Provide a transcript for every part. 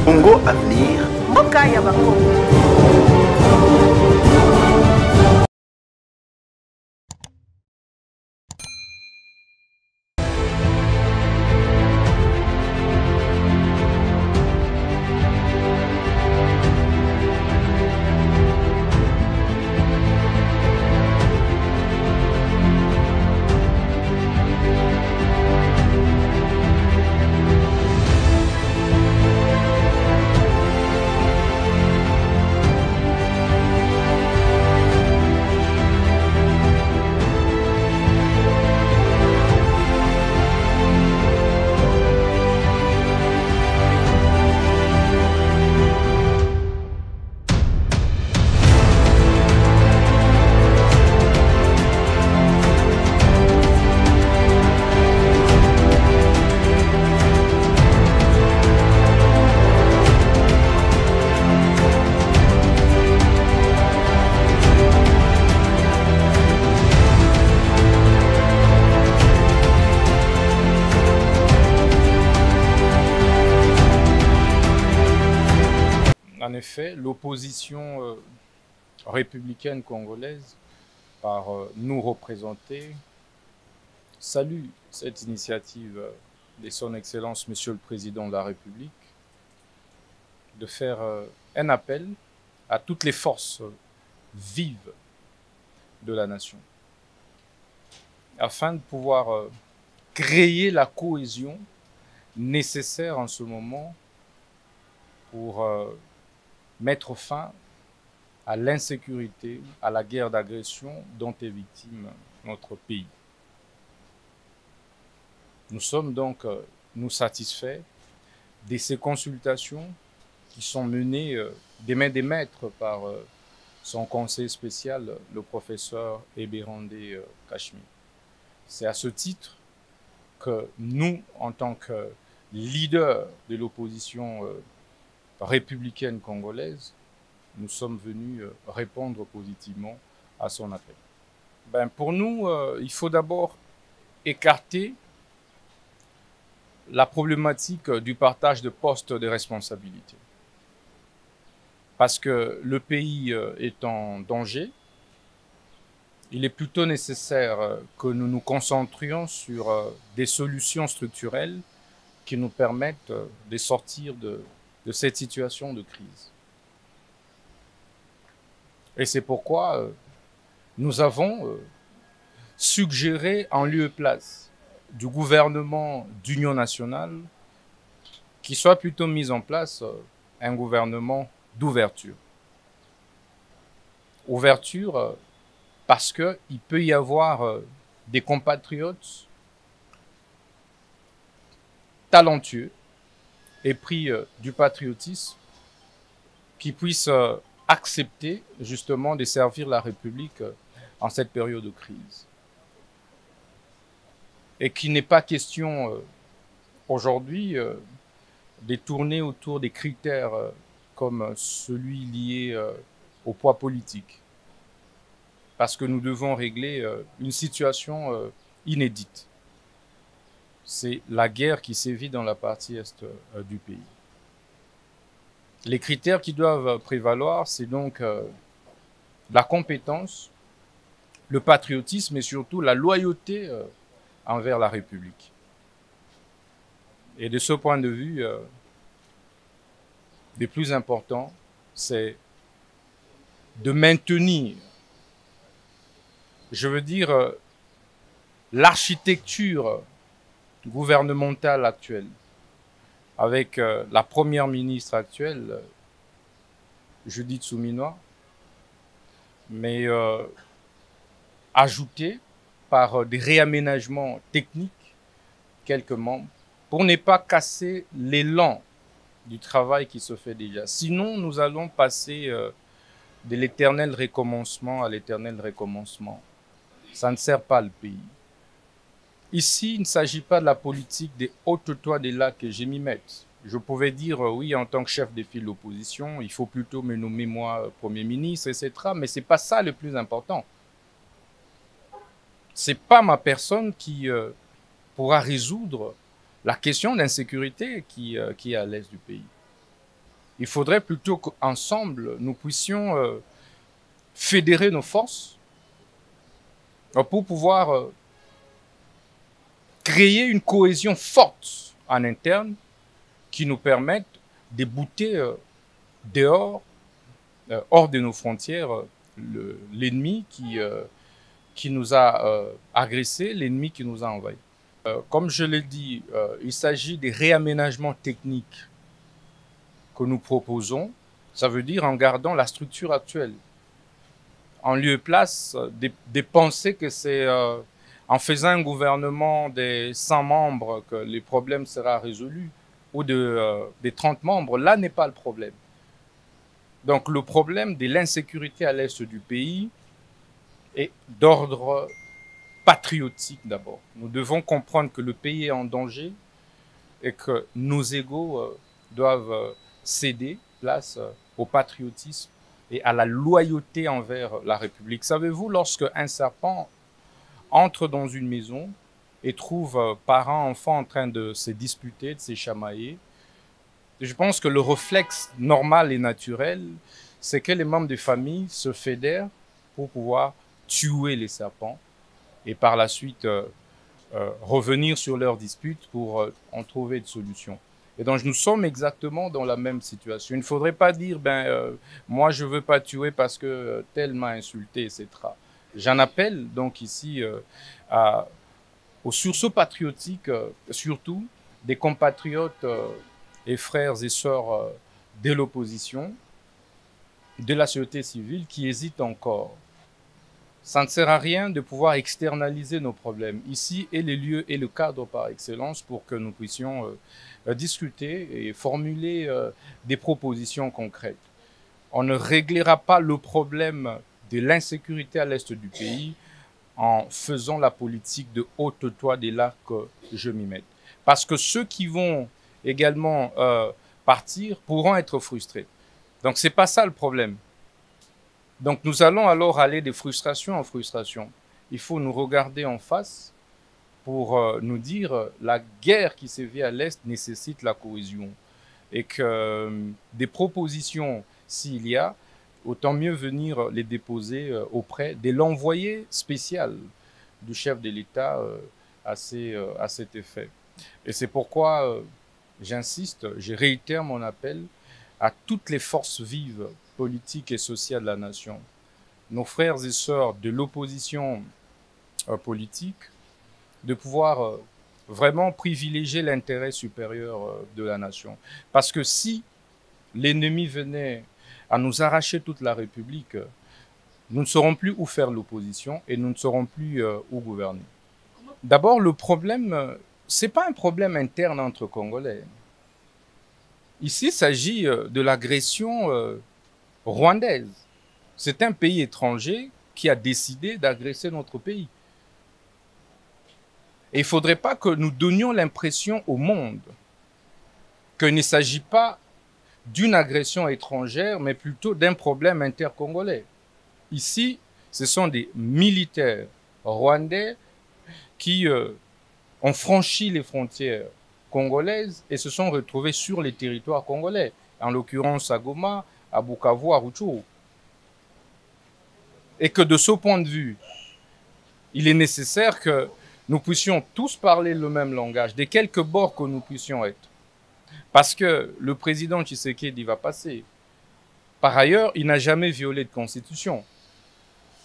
Congo Avenir. Mboka ya Bakongo. En effet, l'opposition républicaine congolaise, par nous représenter, salue cette initiative de son Excellence Monsieur le Président de la République de faire un appel à toutes les forces vives de la nation afin de pouvoir créer la cohésion nécessaire en ce moment pour mettre fin à l'insécurité, à la guerre d'agression dont est victime notre pays. Nous sommes donc nous satisfaits de ces consultations qui sont menées des mains des maîtres par son conseil spécial, le professeur Ebérandé Kachmi. C'est à ce titre que nous, en tant que leaders de l'opposition républicaine congolaise, nous sommes venus répondre positivement à son appel. Pour nous, il faut d'abord écarter la problématique du partage de postes de responsabilité. Parce que le pays est en danger, il est plutôt nécessaire que nous nous concentrions sur des solutions structurelles qui nous permettent de sortir de cette situation de crise. Et c'est pourquoi nous avons suggéré en lieu et place du gouvernement d'union nationale qu'il soit plutôt mis en place un gouvernement d'ouverture. Ouverture parce qu'il peut y avoir des compatriotes talentueux épris du patriotisme qui puissent accepter justement de servir la République en cette période de crise. Et qu'il n'est pas question aujourd'hui de tourner autour des critères comme celui lié au poids politique. Parce que nous devons régler une situation inédite. C'est la guerre qui sévit dans la partie est du pays. Les critères qui doivent prévaloir, c'est donc la compétence, le patriotisme et surtout la loyauté envers la République. Et de ce point de vue, le plus important, c'est de maintenir, je veux dire, l'architecture gouvernementale actuelle, avec la première ministre actuelle, Judith Suminwa, mais ajoutée par des réaménagements techniques, quelques membres, pour ne pas casser l'élan du travail qui se fait déjà. Sinon, nous allons passer de l'éternel recommencement à l'éternel recommencement. Ça ne sert pas le pays. Ici, il ne s'agit pas de la politique des hautes toits des lacs que je m'y mette. Je pouvais dire, oui, en tant que chef de file de l'opposition, il faut plutôt me nommer moi Premier ministre, etc. Mais ce n'est pas ça le plus important. Ce n'est pas ma personne qui pourra résoudre la question d'insécurité qui est à l'est du pays. Il faudrait plutôt qu'ensemble, nous puissions fédérer nos forces pour pouvoir créer une cohésion forte en interne qui nous permette de bouter dehors, hors de nos frontières, l'ennemi qui nous a agressés, l'ennemi qui nous a envahis. Comme je l'ai dit, il s'agit des réaménagements techniques que nous proposons. Ça veut dire en gardant la structure actuelle. En lieu et place des pensées que c'est en faisant un gouvernement des 100 membres que les problèmes seront résolus, ou des 30 membres, là n'est pas le problème. Donc le problème de l'insécurité à l'est du pays est d'ordre patriotique d'abord. Nous devons comprendre que le pays est en danger et que nos égos doivent céder place au patriotisme et à la loyauté envers la République. Savez-vous, lorsque un serpent entre dans une maison et trouve parents, enfants en train de se disputer, de se chamailler, je pense que le réflexe normal et naturel, c'est que les membres de famille se fédèrent pour pouvoir tuer les serpents et par la suite revenir sur leurs disputes pour en trouver une solution. Et donc nous sommes exactement dans la même situation. Il ne faudrait pas dire moi je veux pas tuer parce que tel m'a insulté, etc. J'en appelle donc ici au sursaut patriotique, surtout des compatriotes et frères et sœurs de l'opposition, de la société civile qui hésitent encore. Ça ne sert à rien de pouvoir externaliser nos problèmes. Ici est le lieu et le cadre par excellence pour que nous puissions discuter et formuler des propositions concrètes. On ne réglera pas le problème de l'insécurité à l'est du pays en faisant la politique de haute-toi dès là que je m'y mette. Parce que ceux qui vont également partir pourront être frustrés. Donc c'est pas ça le problème. Donc nous allons alors aller de frustration en frustration. Il faut nous regarder en face pour nous dire la guerre qui sévit à l'Est nécessite la cohésion et que des propositions, s'il y a, autant mieux venir les déposer auprès de l'envoyé spécial du chef de l'État à cet effet. Et c'est pourquoi j'insiste, je réitère mon appel à toutes les forces vives politiques et sociales de la nation, nos frères et sœurs de l'opposition politique, de pouvoir vraiment privilégier l'intérêt supérieur de la nation. Parce que si l'ennemi venait à nous arracher toute la République, nous ne saurons plus où faire l'opposition et nous ne saurons plus où gouverner. D'abord, le problème, ce n'est pas un problème interne entre Congolais. Ici, il s'agit de l'agression rwandaise. C'est un pays étranger qui a décidé d'agresser notre pays. Et il ne faudrait pas que nous donnions l'impression au monde qu'il ne s'agit pas d'une agression étrangère, mais plutôt d'un problème intercongolais. Ici, ce sont des militaires rwandais qui ont franchi les frontières congolaises et se sont retrouvés sur les territoires congolais, en l'occurrence à Goma, à Bukavu, à Rutshuru. Et que de ce point de vue, il est nécessaire que nous puissions tous parler le même langage, de quelque bord que nous puissions être. Parce que le président Tshisekedi va passer. Par ailleurs, il n'a jamais violé de constitution.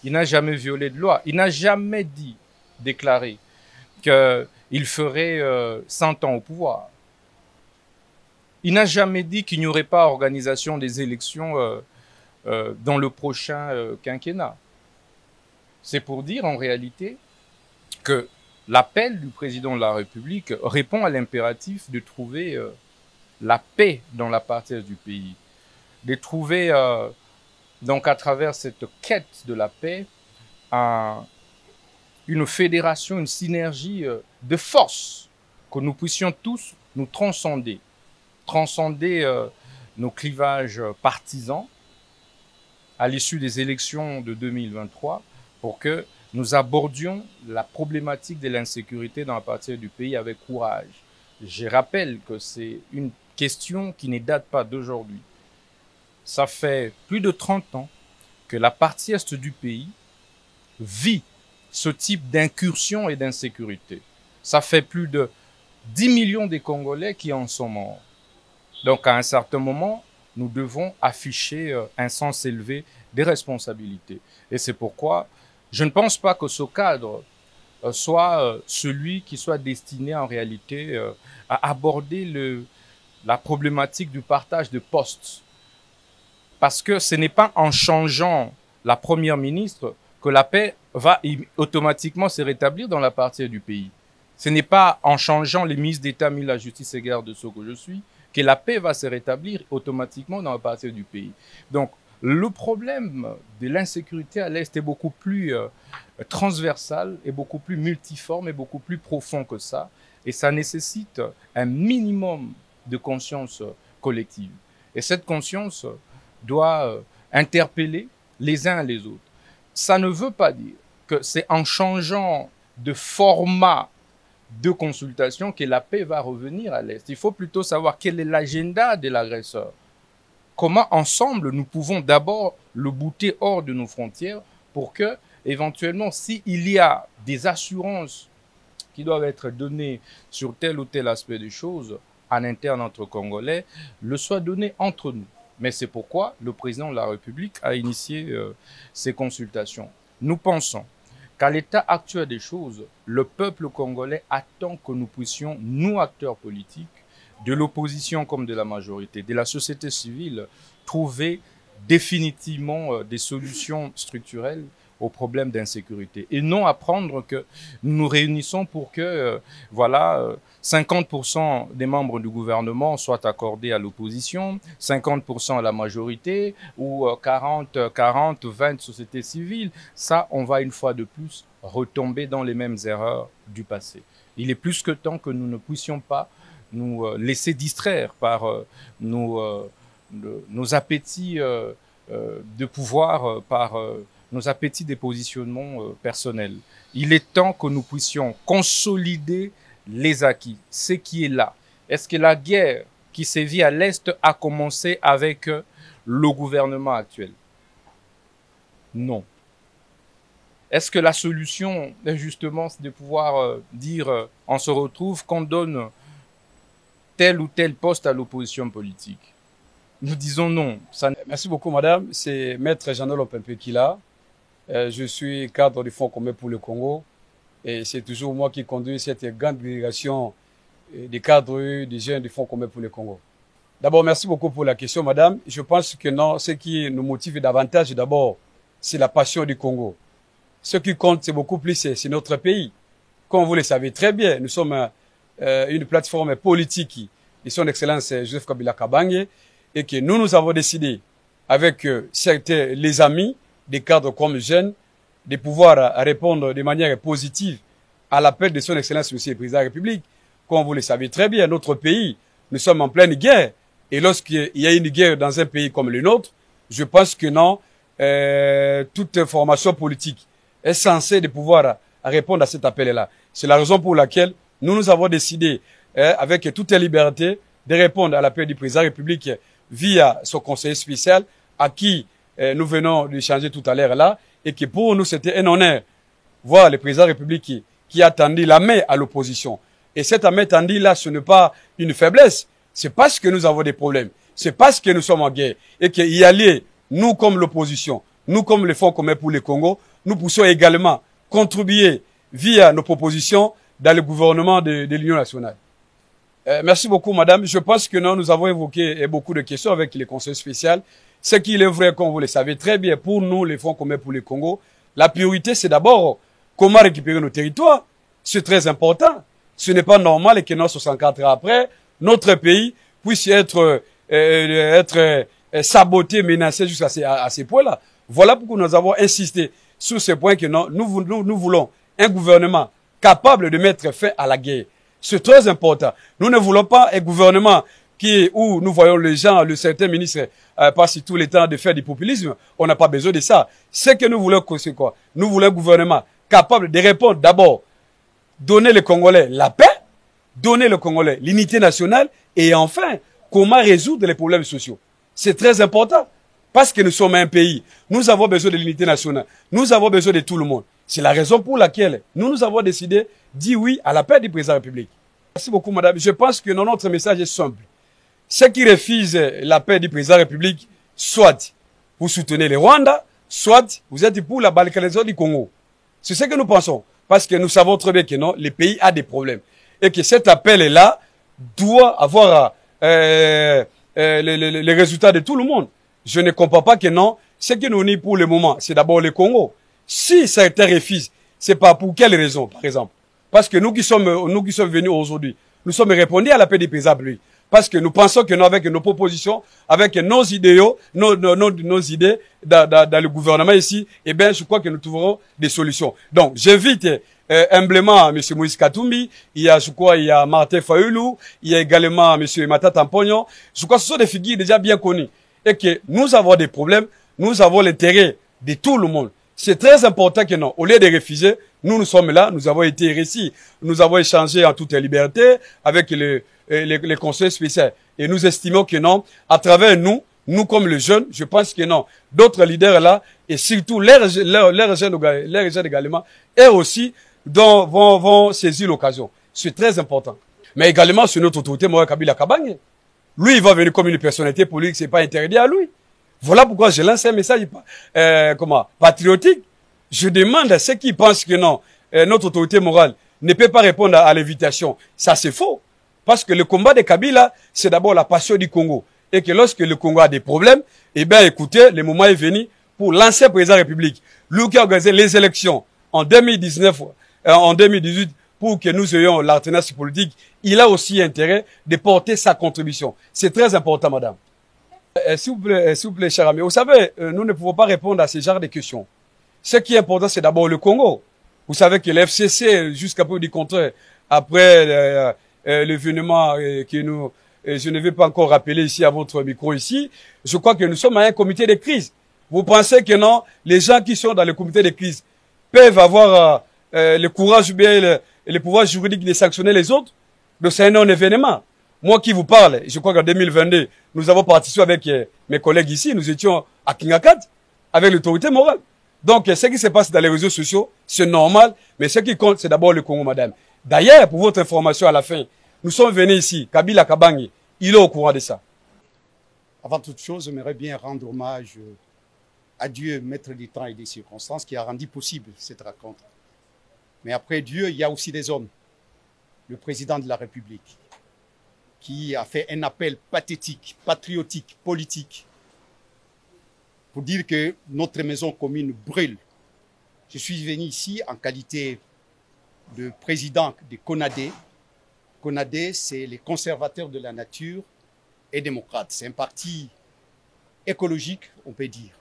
Il n'a jamais violé de loi. Il n'a jamais déclaré qu'il ferait 100 ans au pouvoir. Il n'a jamais dit qu'il n'y aurait pas organisation des élections dans le prochain quinquennat. C'est pour dire en réalité que l'appel du président de la République répond à l'impératif de trouver la paix dans la partie du pays, de trouver donc à travers cette quête de la paix une fédération, une synergie de force, que nous puissions tous nous transcender nos clivages partisans à l'issue des élections de 2023 pour que nous abordions la problématique de l'insécurité dans la partie du pays avec courage. Je rappelle que c'est une question qui ne date pas d'aujourd'hui. ça fait plus de 30 ans que la partie est du pays vit ce type d'incursion et d'insécurité. Ça fait plus de 10 millions de Congolais qui en sont morts. Donc, à un certain moment, nous devons afficher un sens élevé des responsabilités. Et c'est pourquoi je ne pense pas que ce cadre soit celui qui soit destiné en réalité à aborder la problématique du partage de postes. Parce que ce n'est pas en changeant la première ministre que la paix va automatiquement se rétablir dans la partie du pays. Ce n'est pas en changeant les ministres d'État, ministres de la Justice et garde de sceaux que je suis, que la paix va se rétablir automatiquement dans la partie du pays. Donc, le problème de l'insécurité à l'Est est beaucoup plus transversal, et beaucoup plus multiforme et beaucoup plus profond que ça. Et ça nécessite un minimum de conscience collective. Et cette conscience doit interpeller les uns et les autres. Ça ne veut pas dire que c'est en changeant de format de consultation que la paix va revenir à l'Est. Il faut plutôt savoir quel est l'agenda de l'agresseur. Comment ensemble nous pouvons d'abord le bouter hors de nos frontières pour que, éventuellement, s'il y a des assurances qui doivent être données sur tel ou tel aspect des choses en interne entre Congolais, le soit donné entre nous. Mais c'est pourquoi le président de la République a initié ces consultations. Nous pensons qu'à l'état actuel des choses, le peuple congolais attend que nous puissions, nous acteurs politiques, de l'opposition comme de la majorité, de la société civile, trouver définitivement des solutions structurelles aux problèmes d'insécurité. Et non apprendre que nous nous réunissons pour que, 50% des membres du gouvernement soient accordés à l'opposition, 50% à la majorité, ou 40-20 sociétés civiles. Ça, on va une fois de plus retomber dans les mêmes erreurs du passé. Il est plus que temps que nous ne puissions pas nous laisser distraire par nos appétits de pouvoir, par nos appétits des positionnements personnels. Il est temps que nous puissions consolider les acquis, ce qui est là. Est-ce que la guerre qui sévit à l'Est a commencé avec le gouvernement actuel? Non. Est-ce que la solution, justement, c'est de pouvoir dire on se retrouve, qu'on donne tel ou tel poste à l'opposition politique? Nous disons non. Ça... Merci beaucoup, madame. C'est Maître Jean-Noël Ompempe-Kila. Je suis cadre du Fonds commun pour le Congo. Et c'est toujours moi qui conduis cette grande délégation des cadres des jeunes du Fonds commun pour le Congo. D'abord, merci beaucoup pour la question, madame. Je pense que non, ce qui nous motive davantage, d'abord, c'est la passion du Congo. Ce qui compte, c'est beaucoup plus, c'est notre pays. Comme vous le savez très bien, nous sommes une plateforme politique de son Excellence Joseph Kabila Kabange, et que nous avons décidé, avec certains, les amis, des cadres comme jeunes, de pouvoir répondre de manière positive à l'appel de son Excellence Monsieur le Président de la République. Comme vous le savez très bien, notre pays, nous sommes en pleine guerre. Et lorsqu'il y a une guerre dans un pays comme le nôtre, je pense que non, toute formation politique est censée de pouvoir répondre à cet appel-là. C'est la raison pour laquelle nous avons décidé, avec toute liberté, de répondre à l'appel du Président de la République via son conseiller spécial, à qui nous venons de changer tout à l'heure là, et que pour nous c'était un honneur voir le Président de la République qui a tendu la main à l'opposition. Et cette main tendue là, ce n'est pas une faiblesse, c'est parce que nous avons des problèmes, c'est parce que nous sommes en guerre, et qu'il y a nous comme l'opposition, nous comme le Fonds commun pour le Congo, nous poussons également contribuer via nos propositions dans le gouvernement de l'Union nationale. Merci beaucoup, madame. Je pense que non, nous avons évoqué beaucoup de questions avec les conseils spéciaux. Ce qu'il est vrai, comme vous le savez très bien, pour nous, les Fonds communs pour le Congo, la priorité, c'est d'abord comment récupérer nos territoires. C'est très important. Ce n'est pas normal que non, 64 ans après, notre pays puisse être saboté, menacé jusqu'à ces points-là. Voilà pourquoi nous avons insisté sur ce point que non, nous voulons un gouvernement capable de mettre fin à la guerre. C'est très important. Nous ne voulons pas un gouvernement où nous voyons les gens, certains ministres passent tout le temps de faire du populisme. On n'a pas besoin de ça. Ce que nous voulons, c'est quoi? Nous voulons un gouvernement capable de répondre d'abord, donner les Congolais la paix, donner les Congolais l'unité nationale, et enfin, comment résoudre les problèmes sociaux. C'est très important. Parce que nous sommes un pays. Nous avons besoin de l'unité nationale. Nous avons besoin de tout le monde. C'est la raison pour laquelle nous avons décidé de dire oui à l'appel du président de la République. Merci beaucoup, madame. Je pense que notre message est simple. Ceux qui refusent l'appel du président de la République, soit vous soutenez les Rwandais, soit vous êtes pour la balkanisation du Congo. C'est ce que nous pensons. Parce que nous savons très bien que non, le pays a des problèmes. Et que cet appel-là doit avoir les résultats de tout le monde. Je ne comprends pas que non, ce qui nous unit pour le moment, c'est d'abord le Congo. Si certains refusent, c'est pas pour quelle raison, par exemple? Parce que nous qui sommes venus aujourd'hui, nous sommes répondus à l'appel du président lui. Parce que nous pensons que nous, avec nos propositions, avec nos idéaux, nos idées dans le gouvernement ici, eh bien, je crois que nous trouverons des solutions. Donc, j'invite humblement M. Moïse Katumbi, il y a Martin Fayoulou, il y a également M. Matata Mpognon. Je crois que ce sont des figures déjà bien connues. Et que nous avons des problèmes, nous avons l'intérêt de tout le monde. C'est très important que non, au lieu de refuser, nous sommes là, nous avons été récits, nous avons échangé en toute liberté avec les conseils spéciaux. Et nous estimons que non, à travers nous comme les jeunes, je pense que non, d'autres leaders là, et surtout les jeunes également, eux aussi, vont saisir l'occasion. C'est très important. Mais également sur notre autorité, Moïse Kabila Kabange. Lui, il va venir comme une personnalité politique, c'est pas interdit à lui. Voilà pourquoi je lance un message patriotique. Je demande à ceux qui pensent que non, notre autorité morale ne peut pas répondre à l'invitation. Ça, c'est faux. Parce que le combat de Kabila, c'est d'abord la passion du Congo. Et que lorsque le Congo a des problèmes, eh bien, écoutez, le moment est venu pour l'ancien président de la République, lui qui a organisé les élections en 2019, en 2018, pour que nous ayons l'alternance politique, il a aussi intérêt de porter sa contribution. C'est très important, madame. S'il vous plaît, cher ami, vous savez, nous ne pouvons pas répondre à ce genre de questions. Ce qui est important, c'est d'abord le Congo. Vous savez que l'FCC, jusqu'à peu du contraire, après l'événement que je ne vais pas encore rappeler ici à votre micro ici, je crois que nous sommes à un comité de crise. Vous pensez que non, les gens qui sont dans le comité de crise peuvent avoir le courage ou bien le pouvoir juridique de sanctionner les autres? Donc c'est un non-événement. Moi qui vous parle, je crois qu'en 2022, nous avons participé avec mes collègues ici, nous étions à Kingakat, avec l'autorité morale. Donc, ce qui se passe dans les réseaux sociaux, c'est normal, mais ce qui compte, c'est d'abord le Congo, madame. D'ailleurs, pour votre information à la fin, nous sommes venus ici, Kabila Kabange, il est au courant de ça. Avant toute chose, j'aimerais bien rendre hommage à Dieu, maître des temps et des circonstances, qui a rendu possible cette rencontre. Mais après Dieu, il y a aussi des hommes. Le président de la République, qui a fait un appel pathétique, patriotique, politique, pour dire que notre maison commune brûle. Je suis venu ici en qualité de président de CONADE. CONADE, c'est les conservateurs de la nature et démocrates. C'est un parti écologique, on peut dire.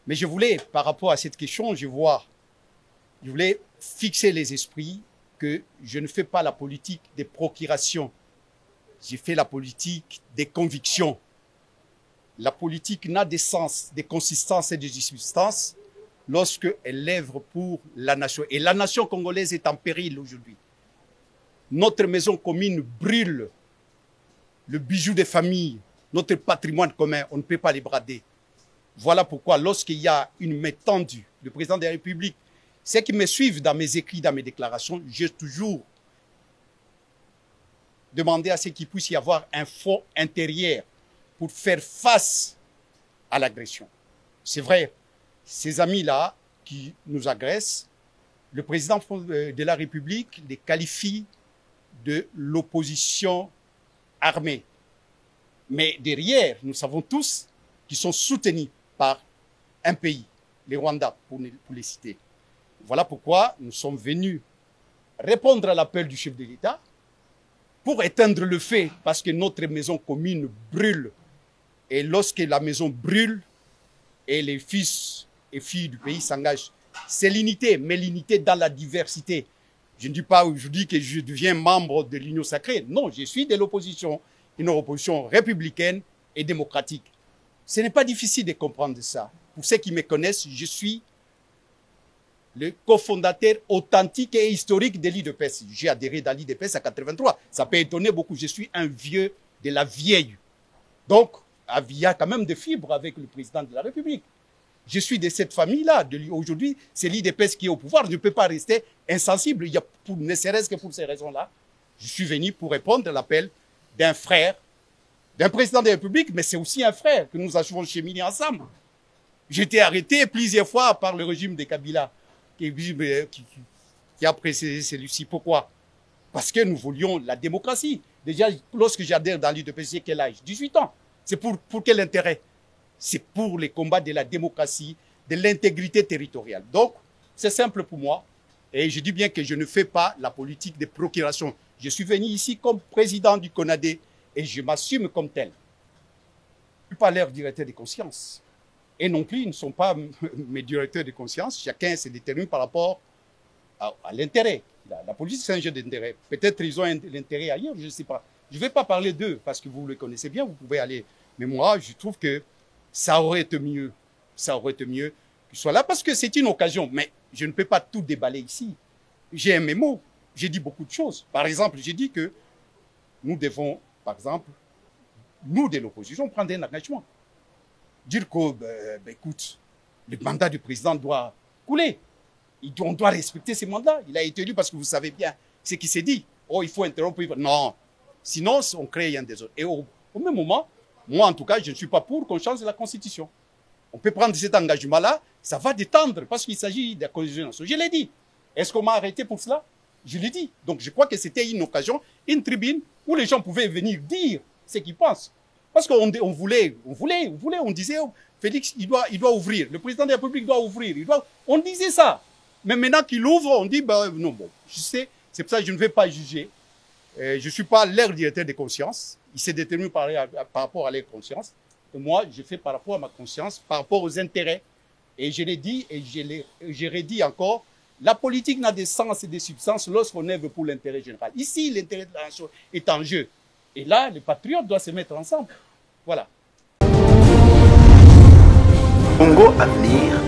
Mais je voulais, par rapport à cette question, je voulais fixer les esprits que je ne fais pas la politique des procurations. J'ai fait la politique des convictions. La politique n'a de sens, de consistance et de substance lorsqu'elle lèvre pour la nation. Et la nation congolaise est en péril aujourd'hui. Notre maison commune brûle. Le bijou des familles, notre patrimoine commun, on ne peut pas les brader. Voilà pourquoi lorsqu'il y a une main tendue, le président de la République, ceux qui me suivent dans mes écrits, dans mes déclarations, j'ai toujours demandé à ce qu'il puisse y avoir un fonds intérieur pour faire face à l'agression. C'est vrai, ces amis-là qui nous agressent, le président de la République les qualifie de l'opposition armée. Mais derrière, nous savons tous qu'ils sont soutenus par un pays, les Rwandais, pour les citer. Voilà pourquoi nous sommes venus répondre à l'appel du chef de l'État pour éteindre le feu, parce que notre maison commune brûle. Et lorsque la maison brûle, et les fils et filles du pays s'engagent, c'est l'unité, mais l'unité dans la diversité. Je ne dis pas aujourd'hui que je deviens membre de l'Union sacrée. Non, je suis de l'opposition, une opposition républicaine et démocratique. Ce n'est pas difficile de comprendre ça. Pour ceux qui me connaissent, je suis le cofondateur authentique et historique de l'IDPS. J'ai adhéré dans l'IDPS à 83. Ça peut étonner beaucoup. Je suis un vieux de la vieille. Donc, il y a quand même des fibres avec le président de la République. Je suis de cette famille-là. Aujourd'hui, c'est l'IDPS qui est au pouvoir. Je ne peux pas rester insensible. Il y a ne serait-ce que pour ces raisons-là, je suis venu pour répondre à l'appel d'un frère, d'un président de la République, mais c'est aussi un frère que nous avons cheminé ensemble. J'ai été arrêté plusieurs fois par le régime de Kabila, qui a précédé celui-ci. Pourquoi? Parce que nous voulions la démocratie. Déjà, lorsque j'adhère dans l'UDPS, j'ai quel âge? 18 ans. C'est pour quel intérêt? C'est pour les combats de la démocratie, de l'intégrité territoriale. Donc, c'est simple pour moi. Et je dis bien que je ne fais pas la politique de procuration. Je suis venu ici comme président du CONADE et je m'assume comme tel. Je ne suis pas leur directeur de conscience. Et non plus, ils ne sont pas mes directeurs de conscience. Chacun se détermine par rapport à l'intérêt. La politique, c'est un jeu d'intérêt. Peut-être ils ont l'intérêt ailleurs, je ne sais pas. Je ne vais pas parler d'eux parce que vous les connaissez bien, vous pouvez aller. Mais moi, je trouve que ça aurait été mieux. Ça aurait été mieux qu'ils soient là parce que c'est une occasion. Mais je ne peux pas tout déballer ici. J'ai un mémo. J'ai dit beaucoup de choses. Par exemple, j'ai dit que nous devons, par exemple, nous de l'opposition, prendre un engagement. Dire que, écoute, le mandat du président doit couler. On doit respecter ces mandats. Il a été élu parce que vous savez bien ce qui s'est dit. Oh, il faut interrompre. Non. Sinon, on crée un désordre. Et au même moment, moi, en tout cas, je ne suis pas pour qu'on change la Constitution. On peut prendre cet engagement-là, ça va détendre parce qu'il s'agit de la cohésion nationale. Je l'ai dit. Est-ce qu'on m'a arrêté pour cela? Je l'ai dit. Donc, je crois que c'était une occasion, une tribune où les gens pouvaient venir dire ce qu'ils pensent. Parce qu'on on disait, oh, Félix, il doit ouvrir. Le président de la République doit ouvrir. On disait ça. Mais maintenant qu'il ouvre, on dit, non, bon, je sais, c'est pour ça que je ne vais pas juger. Je ne suis pas leur directeur de conscience. Ils se déterminent par rapport à leur conscience. Et moi, je fais par rapport à ma conscience, par rapport aux intérêts. Et je l'ai dit, et je redis encore, la politique n'a de sens et de substance lorsqu'on œuvre pour l'intérêt général. Ici, l'intérêt de la nation est en jeu. Et là, les patriotes doivent se mettre ensemble. Voilà. Congo Avenir.